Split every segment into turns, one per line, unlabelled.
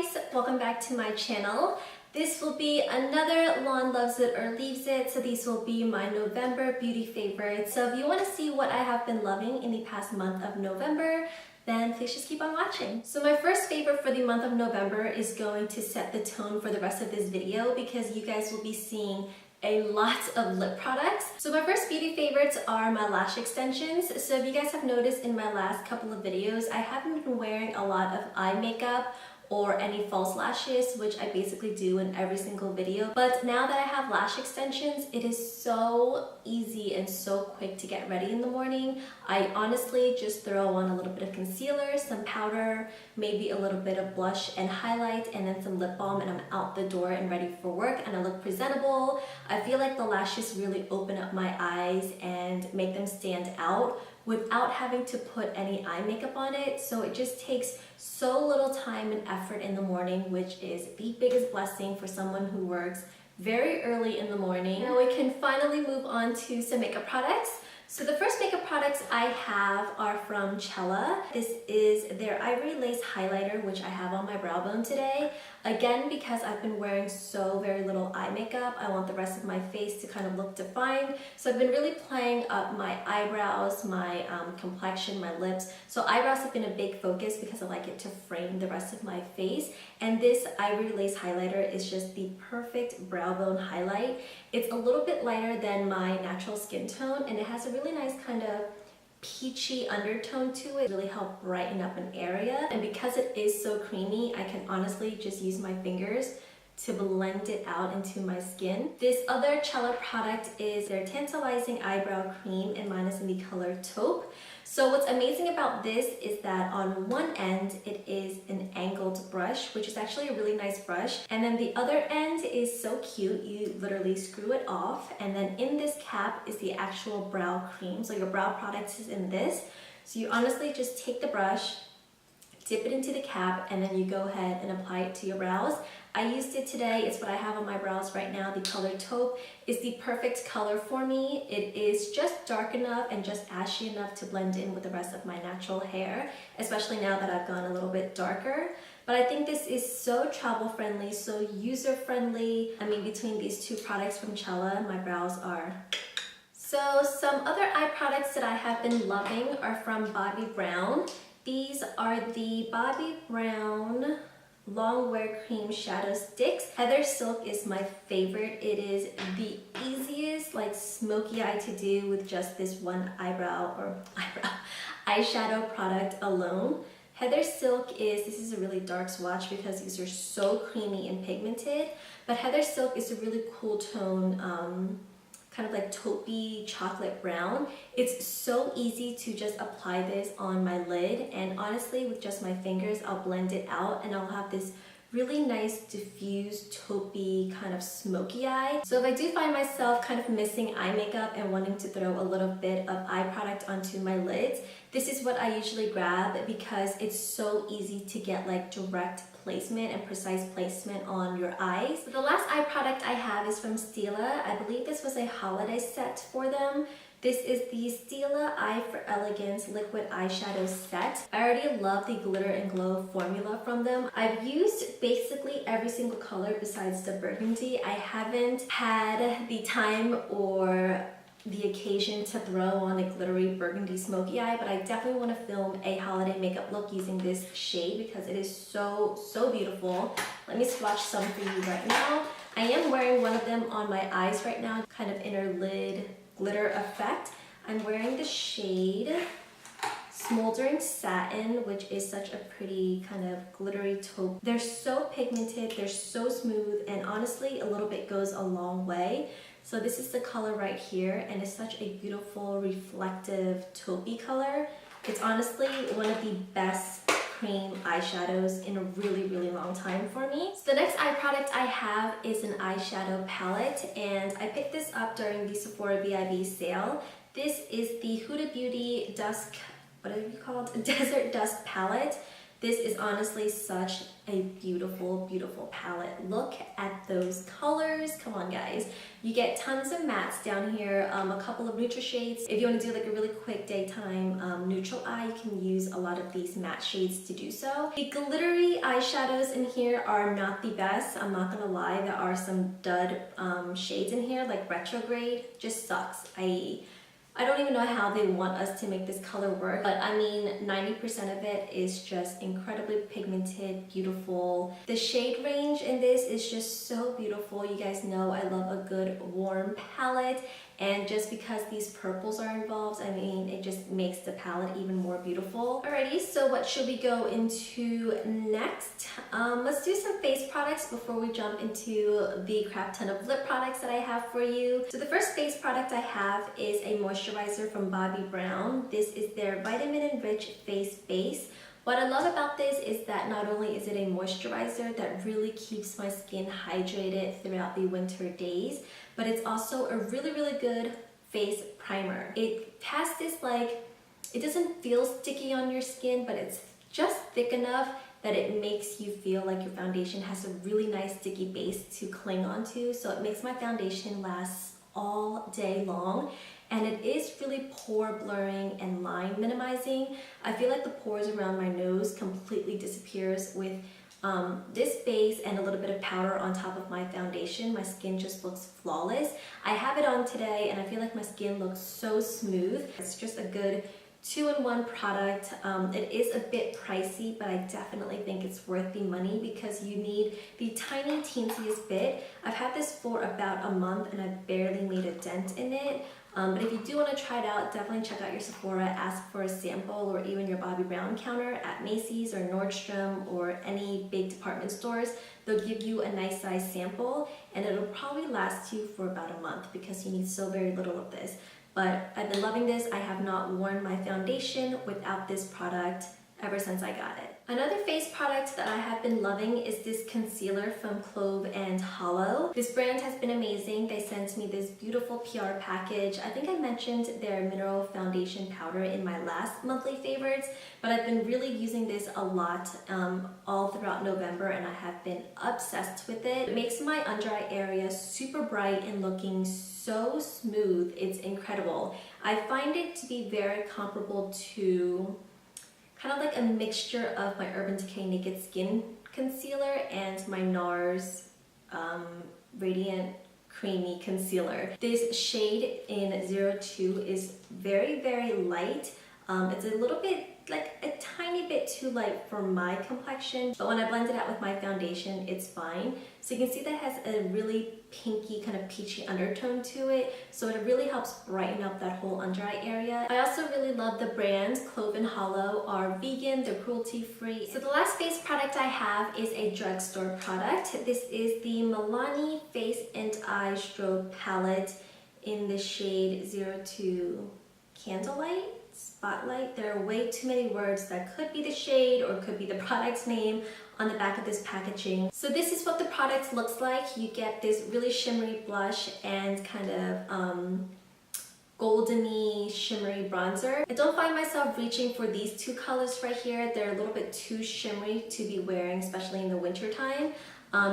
guys, welcome back to my channel. This will be another Lawn Loves It or Leaves It, so these will be my November beauty favorites. So if you want to see what I have been loving in the past month of November, then please just keep on watching. So my first favorite for the month of November is going to set the tone for the rest of this video because you guys will be seeing a lot of lip products. So my first beauty favorites are my lash extensions. So if you guys have noticed in my last couple of videos, I haven't been wearing a lot of eye makeup or any false lashes, which I basically do in every single video. But now that I have lash extensions, it is so easy and so quick to get ready in the morning. I honestly just throw on a little bit of concealer, some powder, maybe a little bit of blush and highlight, and then some lip balm, and I'm out the door and ready for work, and I look presentable. I feel like the lashes really open up my eyes and make them stand out without having to put any eye makeup on it. So it just takes so little time and effort in the morning, which is the biggest blessing for someone who works very early in the morning. Now we can finally move on to some makeup products. So the first makeup products I have are from Chella. This is their Ivory Lace Highlighter, which I have on my brow bone today. Again, because I've been wearing so very little eye makeup, I want the rest of my face to kind of look defined. So I've been really playing up my eyebrows, my complexion, my lips. So eyebrows have been a big focus because I like it to frame the rest of my face. And this Ivory Lace Highlighter is just the perfect brow bone highlight. It's a little bit lighter than my natural skin tone, and it has a really nice kind of peachy undertone to it. Really help brighten up an area, and because it is so creamy, I can honestly just use my fingers to blend it out into my skin. This other Chella product is their Tantalizing Eyebrow Cream, and mine is in the color Taupe. So what's amazing about this is that on one end it is an angled brush, which is actually a really nice brush, and then the other end is so cute. You literally screw it off, and then in this cap is the actual brow cream. So your brow product is in this. So you honestly just take the brush, dip it into the cap, and then you go ahead and apply it to your brows. I used it today. It's what I have on my brows right now. The color Taupe is the perfect color for me. It is just dark enough and just ashy enough to blend in with the rest of my natural hair, especially now that I've gone a little bit darker. But I think this is so travel friendly, so user friendly. I mean, between these two products from Chella, my brows are... So some other eye products that I have been loving are from Bobbi Brown. These are the Bobbi Brown Long Wear Cream Shadow Sticks. Heather Silk is my favorite. It is the easiest like smoky eye to do with just this one eyeshadow product alone. Heather Silk this is a really dark swatch because these are so creamy and pigmented, but Heather Silk is a really cool tone, kind of like taupey chocolate brown. It's so easy to just apply this on my lid, and honestly with just my fingers I'll blend it out and I'll have this really nice diffused taupey kind of smoky eye. So if I do find myself kind of missing eye makeup and wanting to throw a little bit of eye product onto my lids, this is what I usually grab because it's so easy to get like direct placement and precise placement on your eyes. So the last eye product I have is from Stila. I believe this was a holiday set for them. This is the Stila Eye for Elegance Liquid Eyeshadow Set. I already love the Glitter and Glow formula from them. I've used basically every single color besides the burgundy. I haven't had the time or the occasion to throw on a glittery burgundy smoky eye, but I definitely want to film a holiday makeup look using this shade because it is so beautiful. Let me swatch some for you right now. I am wearing one of them on my eyes right now, kind of inner lid glitter effect. I'm wearing the shade Smoldering Satin, which is such a pretty kind of glittery taupe. They're so pigmented, they're so smooth, and honestly a little bit goes a long way. So this is the color right here, and it's such a beautiful reflective taupey color. It's honestly one of the best cream eyeshadows in a really long time for me. So the next eye product I have is an eyeshadow palette, and I picked this up during the Sephora VIB sale. This is the Huda Beauty Dusk, what are you called? Desert Dusk palette. This is honestly such a beautiful, beautiful palette. Look at those colors. Come on, guys. You get tons of mattes down here, a couple of neutral shades. If you want to do like a really quick daytime neutral eye, you can use a lot of these matte shades to do so. The glittery eyeshadows in here are not the best. I'm not gonna lie. There are some dud shades in here, like retrograde. Just sucks. I don't even know how they want us to make this color work, but I mean 90% of it is just incredibly pigmented, beautiful. The shade range in this is just so beautiful. You guys know I love a good warm palette, and just because these purples are involved, I mean, it just makes the palette even more beautiful. Alrighty, so what should we go into next? Let's do some face products before we jump into the crap ton of lip products that I have for you. So the first face product I have is a moisturizer from Bobbi Brown. This is their Vitamin Enriched Face Base. What I love about this is that not only is it a moisturizer that really keeps my skin hydrated throughout the winter days, but it's also a really, really good face primer. It has this like, it doesn't feel sticky on your skin, but it's just thick enough that it makes you feel like your foundation has a really nice sticky base to cling onto. So it makes my foundation last all day long. And it is really pore blurring and line minimizing. I feel like the pores around my nose completely disappears with this base and a little bit of powder on top of my foundation. My skin just looks flawless. I have it on today and I feel like my skin looks so smooth. It's just a good two-in-one product. It is a bit pricey, but I definitely think it's worth the money because you need the tiny teensiest bit. I've had this for about a month and I've barely made a dent in it. But if you do want to try it out, definitely check out your Sephora, ask for a sample, or even your Bobbi Brown counter at Macy's or Nordstrom or any big department stores. They'll give you a nice size sample and it'll probably last you for about a month because you need so very little of this. But I've been loving this. I have not worn my foundation without this product ever since I got it. Another face product that I have been loving is this concealer from Clove Hollow. This brand has been amazing. They sent me this beautiful PR package. I think I mentioned their mineral foundation powder in my last monthly favorites, but I've been really using this a lot all throughout November and I have been obsessed with it. It makes my under eye area super bright and looking so smooth. It's incredible. I find it to be very comparable to kind of like a mixture of my Urban Decay Naked Skin Concealer and my NARS Radiant Creamy Concealer. This shade in 02 is very, very light. It's a little bit, like a tiny bit too light for my complexion, but when I blend it out with my foundation, it's fine. So you can see that it has a really pinky, kind of peachy undertone to it, so it really helps brighten up that whole under eye area. I also really love the brand. Clove Hollow are vegan, they're cruelty-free. So the last face product I have is a drugstore product. This is the Milani Face and Eye Strobe Palette in the shade 02 Candlelight. Spotlight. There are way too many words that could be the shade or could be the product's name on the back of this packaging. So this is what the product looks like. You get this really shimmery blush and kind of goldeny shimmery bronzer. I don't find myself reaching for these two colors right here. They're a little bit too shimmery to be wearing, especially in the winter time.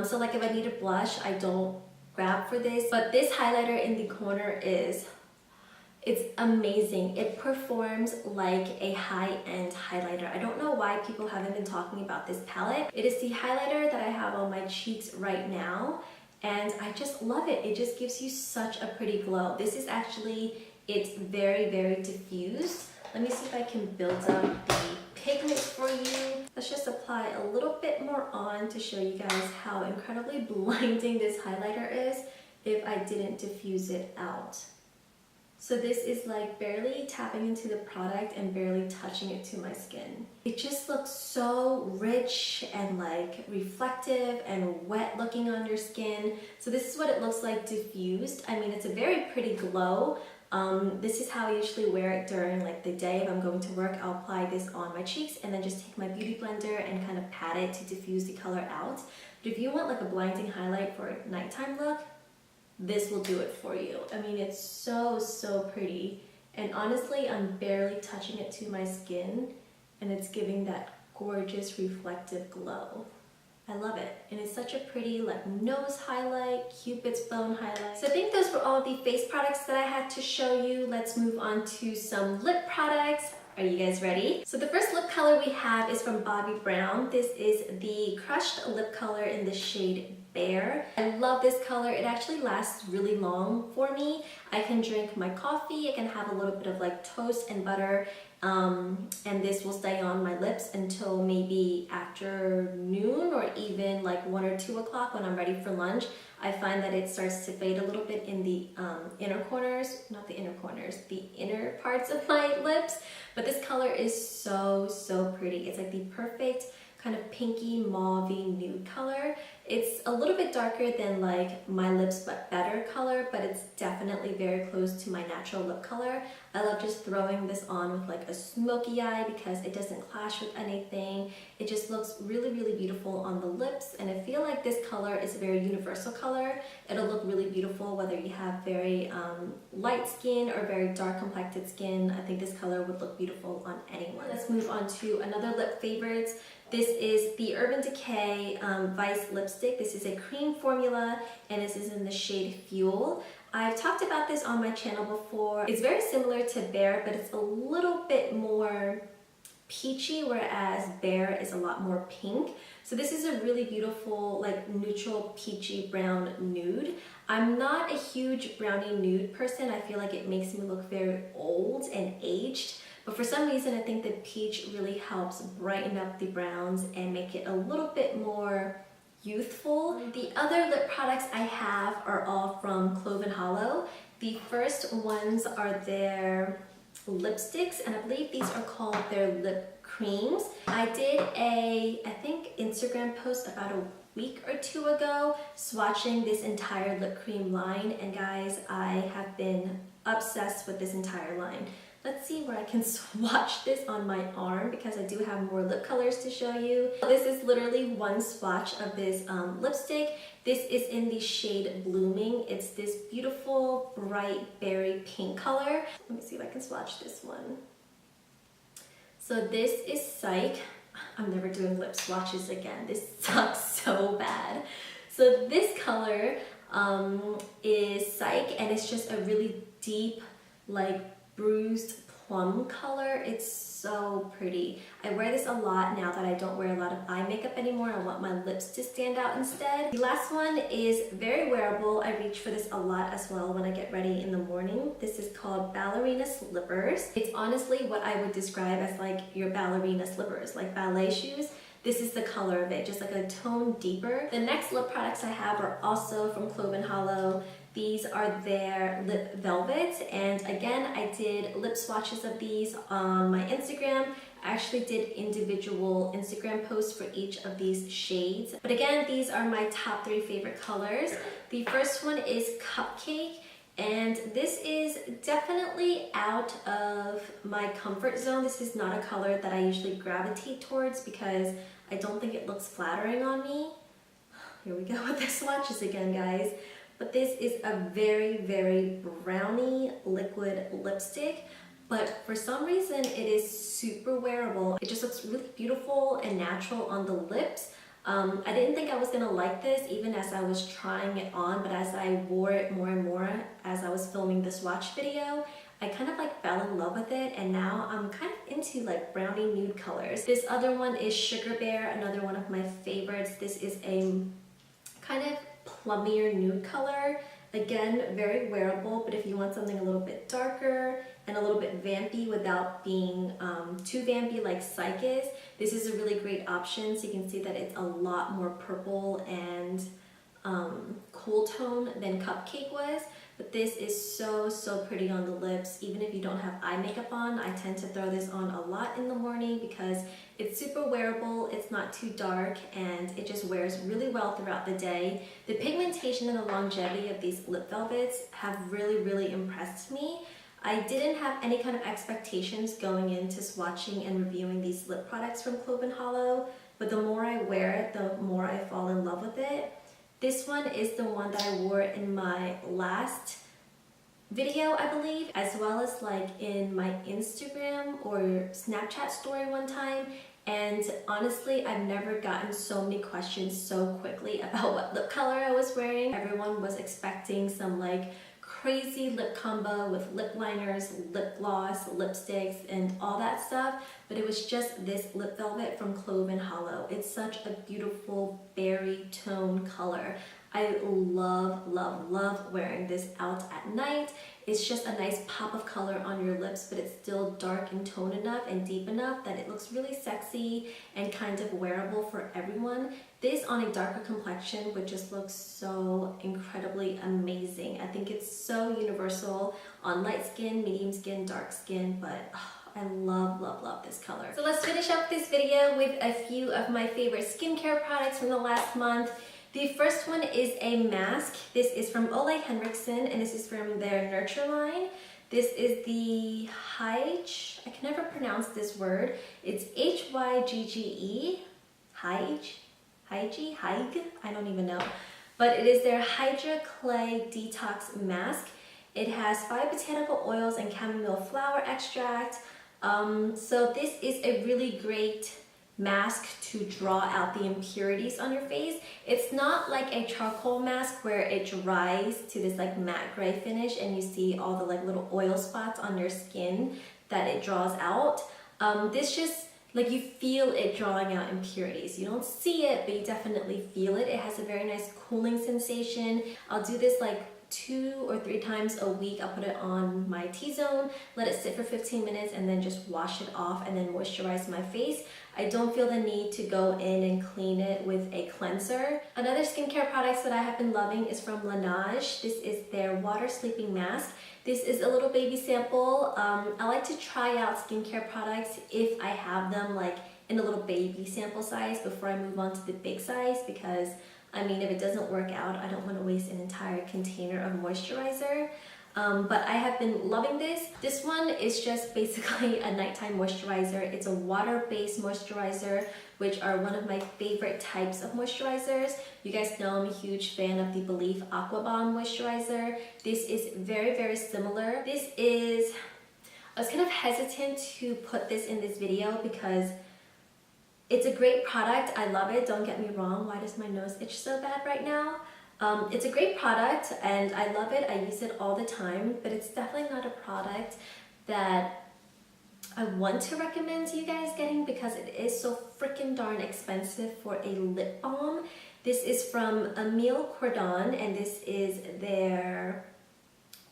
So like if I need a blush, I don't grab for this. But this highlighter in the corner it's amazing. It performs like a high-end highlighter. I don't know why people haven't been talking about this palette. It is the highlighter that I have on my cheeks right now, and I just love it. It just gives you such a pretty glow. This is actually, it's very, very diffused. Let me see if I can build up the pigment for you. Let's just apply a little bit more on to show you guys how incredibly blinding this highlighter is if I didn't diffuse it out. So this is like barely tapping into the product and barely touching it to my skin. It just looks so rich and like reflective and wet looking on your skin. So this is what it looks like diffused. I mean, it's a very pretty glow. This is how I usually wear it during like the day. If I'm going to work, I'll apply this on my cheeks and then just take my beauty blender and kind of pat it to diffuse the color out. But if you want like a blinding highlight for a nighttime look, this will do it for you. I mean, it's so, so pretty. And honestly, I'm barely touching it to my skin and it's giving that gorgeous reflective glow. I love it, and it's such a pretty like nose highlight, Cupid's bone highlight. So I think those were all the face products that I had to show you. Let's move on to some lip products. Are you guys ready? So the first lip color we have is from Bobbi Brown. This is the crushed lip color in the shade Bear. I love this color. It actually lasts really long for me. I can drink my coffee, I can have a little bit of like toast and butter, and this will stay on my lips until maybe afternoon or even like 1 or 2 o'clock when I'm ready for lunch. I find that it starts to fade a little bit in the inner corners, not the inner corners, the inner parts of my lips. But this color is so pretty. It's like the perfect kind of pinky mauvey nude color. It's a little bit darker than like my lips but better color, but it's definitely very close to my natural lip color. I love just throwing this on with like a smoky eye because it doesn't clash with anything. It just looks really beautiful on the lips, and I feel like this color is a very universal color. It'll look really beautiful whether you have very light skin or very dark complected skin. I think this color would look beautiful on anyone. Let's move on to another lip favorite. This is the Urban Decay Vice lipstick. This is a cream formula, and this is in the shade Fuel. I've talked about this on my channel before. It's very similar to Bear, but it's a little bit more peachy, whereas Bear is a lot more pink. So this is a really beautiful, like neutral peachy brown nude. I'm not a huge brownie nude person. I feel like it makes me look very old and aged. But for some reason, I think the peach really helps brighten up the browns and make it a little bit more youthful. The other lip products I have are all from Clove Hollow. The first ones are their lipsticks, and I believe these are called their lip creams. I did a, I think, Instagram post about a week or 2 ago swatching this entire lip cream line, and guys, I have been obsessed with this entire line. Let's see where I can swatch this on my arm because I do have more lip colors to show you. This is literally one swatch of this lipstick. This is in the shade Blooming. It's this beautiful bright berry pink color. Let me see if I can swatch this one. So this is Psych. I'm never doing lip swatches again. This sucks so bad. So this color is Psych, and it's just a really deep, like bruised plum color. It's so pretty. I wear this a lot now that I don't wear a lot of eye makeup anymore. I want my lips to stand out instead. The last one is very wearable. I reach for this a lot as well when I get ready in the morning. This is called Ballerina Slippers. It's honestly what I would describe as like your ballerina slippers, like ballet shoes. This is the color of it, just like a tone deeper. The next lip products I have are also from Clove Hollow. These are their lip velvets, and again, I did lip swatches of these on my Instagram. I actually did individual Instagram posts for each of these shades. But again, these are my top 3 favorite colors. The first one is Cupcake, and this is definitely out of my comfort zone. This is not a color that I usually gravitate towards because I don't think it looks flattering on me. Here we go with the swatches again, guys. But this is a very brownie liquid lipstick, but for some reason it is super wearable. It just looks really beautiful and natural on the lips. I didn't think I was gonna like this even as I was trying it on, but as I wore it more and more as I was filming the swatch video, I kind of like fell in love with it, and now I'm kind of into like brownie nude colors. This other one is Sugarbear, another one of my favorites. This is a kind of plummier nude color. Again, very wearable, but if you want something a little bit darker and a little bit vampy without being too vampy like Psych is, this is a really great option. So you can see that it's a lot more purple and cool tone than Cupcake was. But this is so pretty on the lips. Even if you don't have eye makeup on, I tend to throw this on a lot in the morning because it's super wearable, it's not too dark, and it just wears really well throughout the day. The pigmentation and the longevity of these lip velvets have really impressed me. I didn't have any kind of expectations going into swatching and reviewing these lip products from Clove Hollow, but the more I wear it, the more I fall in love with it. This one is the one that I wore in my last video, I believe, as well as like in my Instagram or Snapchat story one time. And honestly, I've never gotten so many questions so quickly about what lip color I was wearing. Everyone was expecting some like crazy lip combo with lip liners, lip gloss, lipsticks, and all that stuff, but it was just this lip velvet from Clove Hollow. It's such a beautiful berry tone color. I love, love, love wearing this out at night. It's just a nice pop of color on your lips, but it's still dark in tone enough and deep enough that it looks really sexy and kind of wearable for everyone. This on a darker complexion would just look so incredibly amazing. I think it's so universal on light skin, medium skin, dark skin, but I love, love, love this color. So let's finish up this video with a few of my favorite skincare products from the last month. The first one is a mask. This is from Ole Henriksen, and this is from their Nurture line. This is the Hygge. I can never pronounce this word. It's Hygge. Hygge? I don't even know. But it is their Hydraclay Detox Mask. It has 5 botanical oils and chamomile flower extract. So this is a really great mask to draw out the impurities on your face. It's not like a charcoal mask where it dries to this like matte gray finish and you see all the like little oil spots on your skin that it draws out. This just like you feel it drawing out impurities. You don't see it, but you definitely feel it. It has a very nice cooling sensation. I'll do this like 2 or 3 times a week. I'll put it on my T-zone, let it sit for 15 minutes, and then just wash it off and then moisturize my face. I don't feel the need to go in and clean it with a cleanser. Another skincare products that I have been loving is from Laneige. This is their water sleeping mask. This is a little baby sample. I like to try out skincare products if I have them like in a little baby sample size before I move on to the big size, because I mean, if it doesn't work out, I don't want to waste an entire container of moisturizer. But I have been loving this. This one is just basically a nighttime moisturizer. It's a water-based moisturizer, which are one of my favorite types of moisturizers. You guys know I'm a huge fan of the Belief Aqua Bomb moisturizer. This is very, very similar. This is, I was kind of hesitant to put this in this video because it's a great product. I love it. Don't get me wrong. Why does my nose itch so bad right now? It's a great product and I love it. I use it all the time, but it's definitely not a product that I want to recommend to you guys getting because it is so freaking darn expensive for a lip balm. This is from Emile Cordon, and this is their,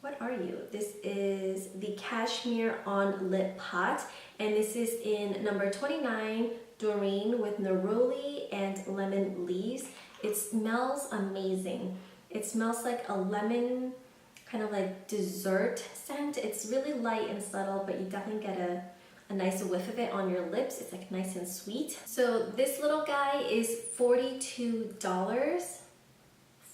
what are you? This is the Cashmere on Lip Pot, and this is in number 29, Dorine, with neroli and lemon leaves. It smells amazing. It smells like a lemon, kind of like dessert scent. It's really light and subtle, but you definitely get a nice whiff of it on your lips. It's like nice and sweet. So this little guy is $42.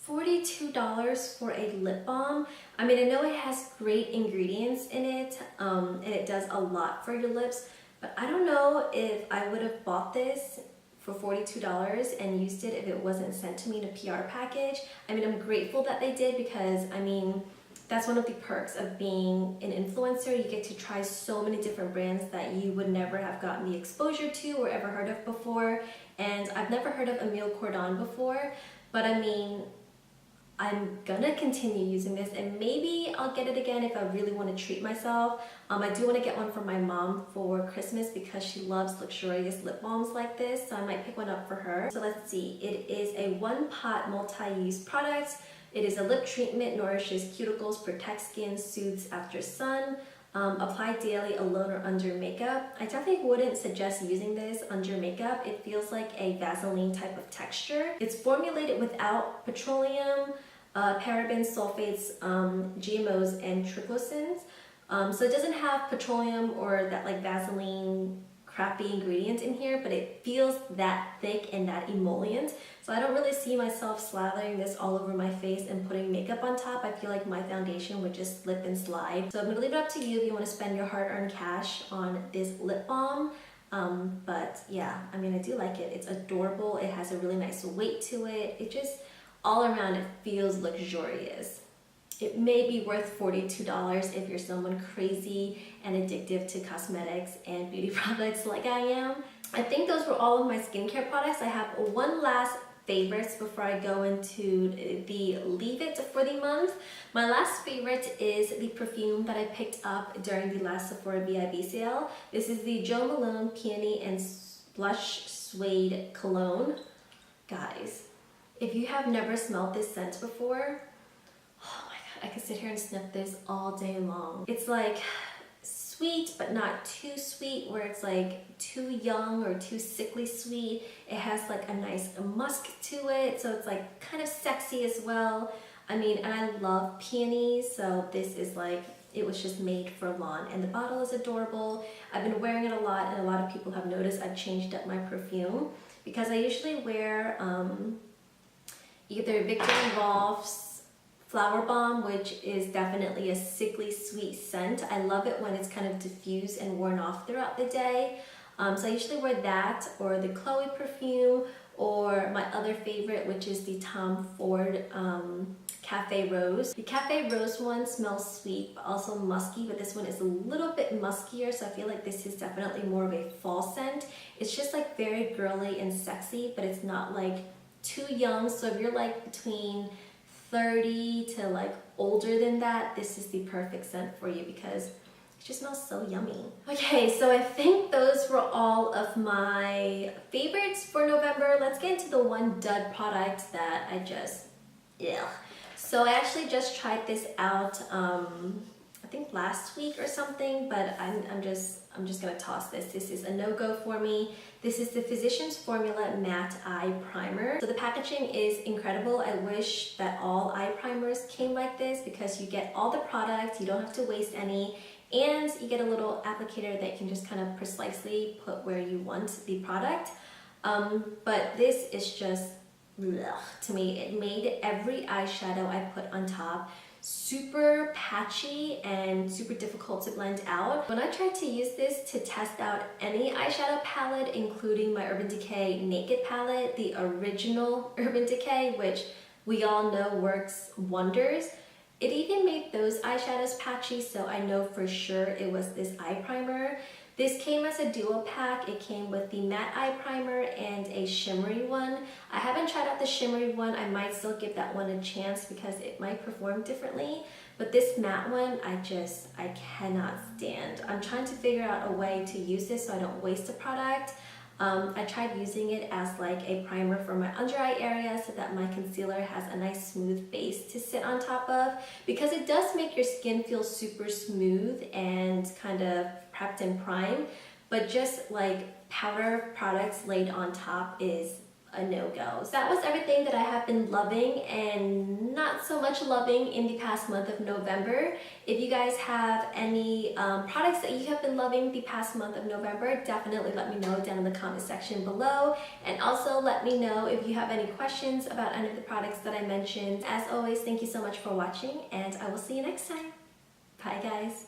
$42 for a lip balm. I mean, I know it has great ingredients in it, and it does a lot for your lips, but I don't know if I would have bought this for $42 and used it if it wasn't sent to me in a PR package. I mean, I'm grateful that they did because, I mean, that's one of the perks of being an influencer. You get to try so many different brands that you would never have gotten the exposure to or ever heard of before. And I've never heard of Emile Cordon before, but I mean, I'm gonna continue using this and maybe I'll get it again if I really want to treat myself. I do want to get one for my mom for Christmas because she loves luxurious lip balms like this, so I might pick one up for her. So let's see, it is a one-pot multi-use product. It is a lip treatment, nourishes cuticles, protects skin, soothes after sun. Apply daily alone or under makeup. I definitely wouldn't suggest using this under makeup. It feels like a Vaseline type of texture. It's formulated without petroleum, parabens, sulfates, GMOs, and triclosans. So it doesn't have petroleum or that like Vaseline crappy ingredient in here, but it feels that thick and that emollient. So I don't really see myself slathering this all over my face and putting makeup on top. I feel like my foundation would just slip and slide. So I'm gonna leave it up to you if you want to spend your hard-earned cash on this lip balm. But yeah, I mean, I do like it. It's adorable. It has a really nice weight to it. It just, all around, it feels luxurious. It may be worth $42 if you're someone crazy and addictive to cosmetics and beauty products like I am. I think those were all of my skincare products. I have one last favorites before I go into the leave it for the month. My last favorite is the perfume that I picked up during the last Sephora VIB sale. This is the Jo Malone Peony and Blush Suede Cologne. Guys, if you have never smelled this scent before, oh my god, I could sit here and sniff this all day long. It's like sweet but not too sweet, where it's like too young or too sickly sweet. It has like a nice musk to it, so it's like kind of sexy as well. I mean, and I love peonies, so this is like, it was just made for lawn, and the bottle is adorable. I've been wearing it a lot, and a lot of people have noticed I've changed up my perfume because I usually wear either Victor & Rolf's Flower Bomb, which is definitely a sickly sweet scent. I love it when it's kind of diffused and worn off throughout the day. So I usually wear that, or the Chloe perfume, or my other favorite, which is the Tom Ford Cafe Rose. The Cafe Rose one smells sweet, but also musky, but this one is a little bit muskier, so I feel like this is definitely more of a fall scent. It's just like very girly and sexy, but it's not like too young. So if you're like between 30 to like older than that, this is the perfect scent for you because it just smells so yummy. Okay, so I think those were all of my favorites for November. Let's get into the one dud product that I just, yeah. So I actually just tried this out, I think last week or something, but I'm just gonna toss this. This is a no-go for me. This is the Physicians Formula Matte Eye Primer. So the packaging is incredible. I wish that all eye primers came like this because you get all the product, you don't have to waste any, and you get a little applicator that you can just kind of precisely put where you want the product. But this is just, ugh, to me. It made every eyeshadow I put on top super patchy and super difficult to blend out. When I tried to use this to test out any eyeshadow palette, including my Urban Decay Naked palette, the original Urban Decay, which we all know works wonders, it even made those eyeshadows patchy, so I know for sure it was this eye primer. This came as a duo pack. It came with the matte eye primer and a shimmery one. I haven't tried out the shimmery one. I might still give that one a chance because it might perform differently. But this matte one, I cannot stand. I'm trying to figure out a way to use this so I don't waste the product. I tried using it as like a primer for my under eye area so that my concealer has a nice smooth base to sit on top of, because it does make your skin feel super smooth and kind of prepped and primed, but just like powder products laid on top is a no-go. So that was everything that I have been loving and not so much loving in the past month of November. If you guys have any products that you have been loving the past month of November, definitely let me know down in the comment section below. And also let me know if you have any questions about any of the products that I mentioned. As always, thank you so much for watching, and I will see you next time. Bye guys.